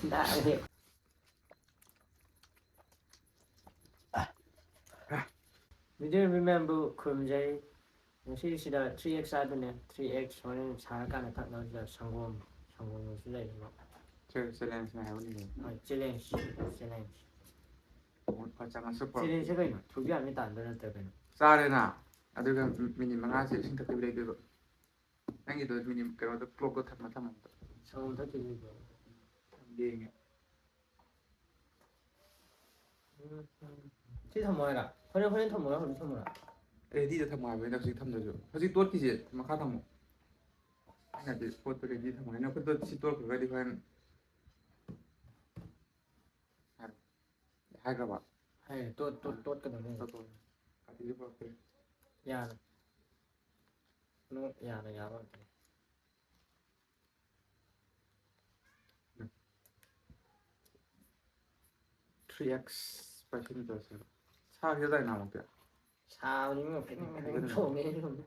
Đã hiểu. We didn't remember Kumjay. She said 3x 하더니 3x 저는 잘가는 탁나서 성공 수레 뭐. 저 셀렌스 해보니. 챌린지. 어쩌면 슈퍼. 챌린지가 있나? 두 개 아니다 안 되는 때는. 싸르나. 아들가 미니 망아지 생각 그래 되고. 땡기도 미니 그래도 클로그 탑만 타면 돼. 성공 더 되고. 게. 티 뭐해라. 허리 더 뭐야? 허리 더 뭐야? 레디도 탑 뭐야? 왜 나씩 탑는죠? 사실 또 끼지. 막 하다 뭐. 아니 스포트 레디 탑 뭐야? 그것도 시도 그거 디 한. hai các bạn hay tốt cái đó này tốt thì giúp ok ya nó ya là ya rồi 3x 빠지는 줄 알았어요. 차 여자에 나온 게. sao những người phải thổ nghe luôn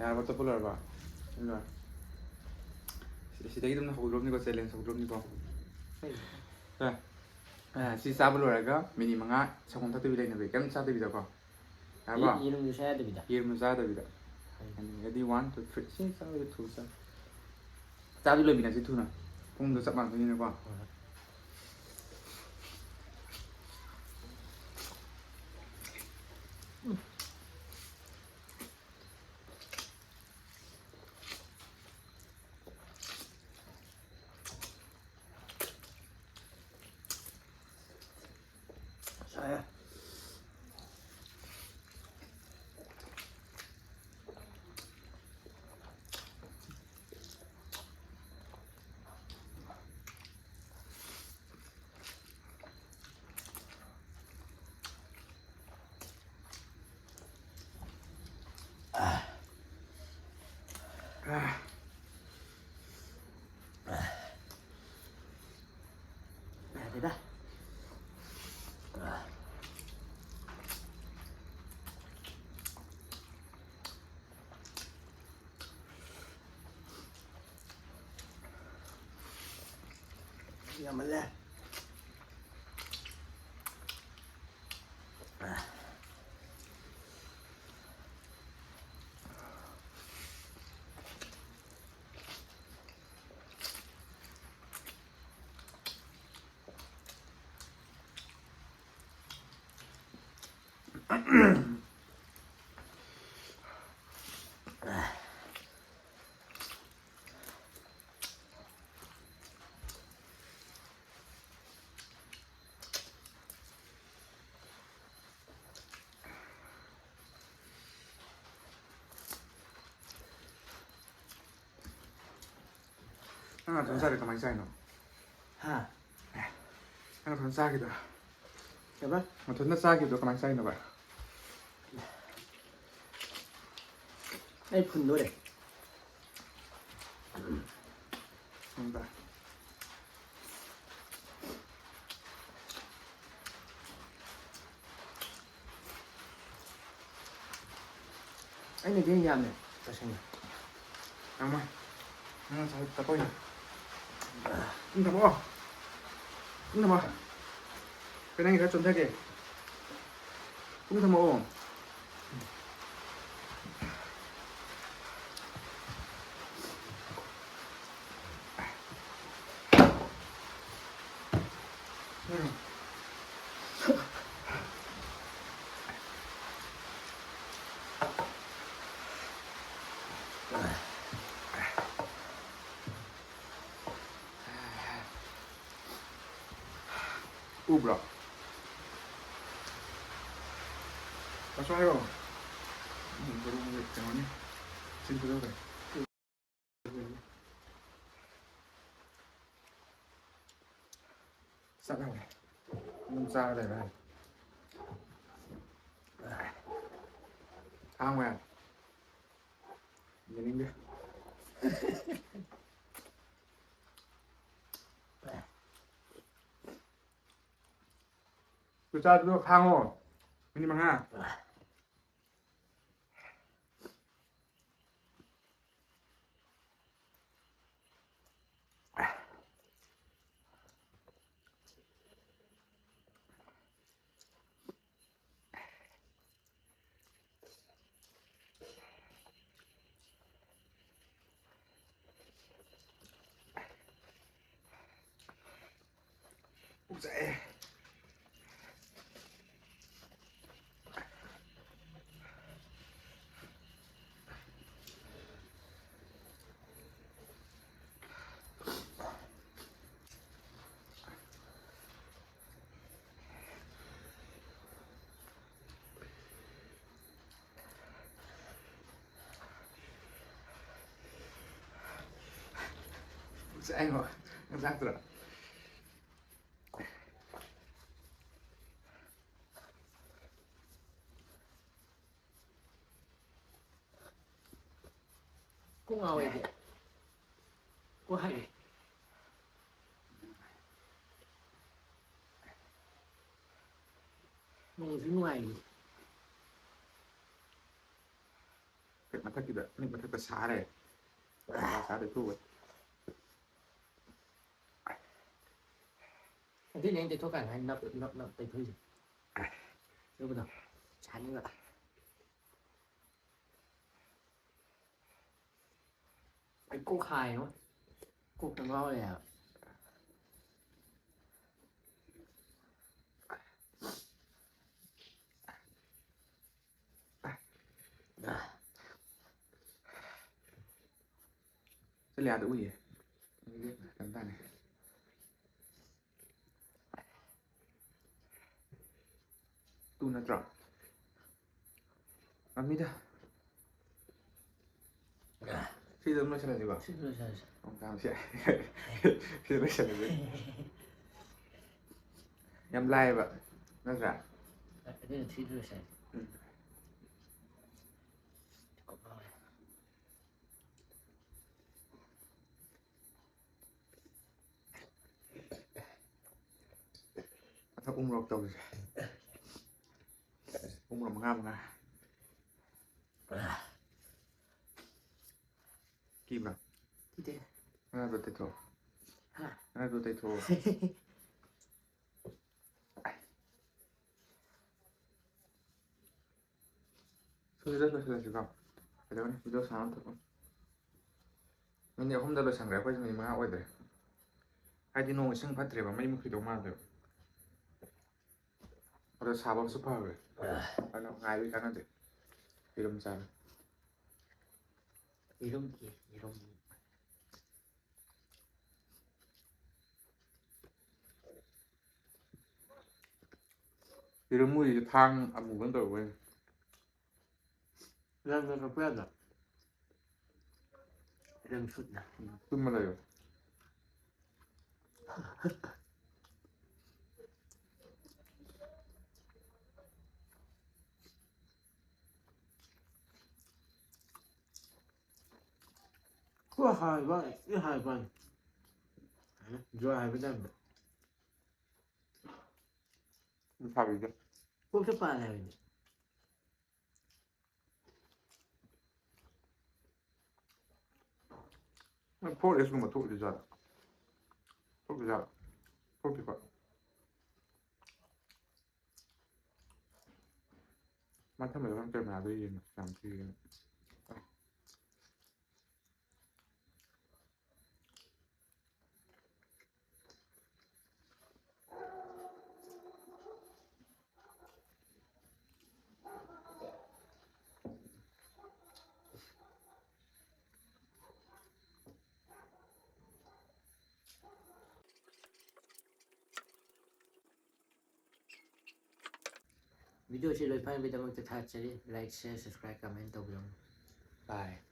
야, 맞다 불러라 봐. 일로 와. 시대기 좀 하고 그럼 이거 셀렌스 그럼 이거. 자, 시사 불러라가 미니 망아 조금 더 드리려 있는 거. 깜 차도 비다 봐. 이름도 써야 됩니다. 이름 사도 비다. Ready 1 2 3 시사 왜 투사. 짜도 비나 지투나. 공도 잡만 되는 거. Sao thế đó giờ mình lên 하나 돈 사기 더 많이 쌓이노. ha 하나 돈 싸기도. được không 돈 싸기도 많이 쌓이나 봐. đây phần nữa đây 뭔가. anh này cái nhầm này cho xem nào 잠깐만. 하나 잘 보이네. 다 먹어. 다 먹어. 그냥이 같이 좀 되게. 다 먹어. Ubra. Passaio. Baru mau ke mana? Sini dulu deh. Sát đâu này? Không ra đây này. À ngoài. Nhìn đi. 짜도 강어 미니망아 쎄 쎄 이거 싹들어 Cũng ngồi vậy. Có hay. Ngồi phía ngoài. cái mặt thắt kia đấy mặt thắt xá này xá để thu rồi Thế nên thì thôi cả hai nập tới thôi gì. Đâu đâu. Chán nữa. Cái cô khai đúng không? Cô thằng ngon này à? sẽ lè đủ gì cắn tay này tu nó trọn ăn mít à khi giờ nó sẽ là gì bảo Xin lỗi sao? ông tao sẽ khi giờ nó sẽ là gì em like vậy nó giả Đây là xin lỗi sao? nó rọc rồi rọc mà kim à Thì thế. nó rồi tay thổ Ha. nó rồi tay thổ 소리 들으시고 그러면 video sáng thật mình nếu không ra được sáng rẽ quay cho mình mà quay đấy hai đi nông sinh phát triển và mấy một khi đâu mà được rồi sao bằng super rồi nó ngay với cái nó được thì làm sao 이런 이런 이런 물이 thang ăn ngủ vẫn đầu quên lần nó quen rồi lần suốt nè 좀 말아요 có hai bạn cái hai bạn rồi hai bạn 밥이죠 có cái bàn này 폴 예수는 뭐 톡이 되잖아 톡 되잖아 톡 되고 많다면 여러 때문에 아들이 잠시 video chỉ lời phim video mình tự thắt chỉ like share subscribe comment đâu rồi bye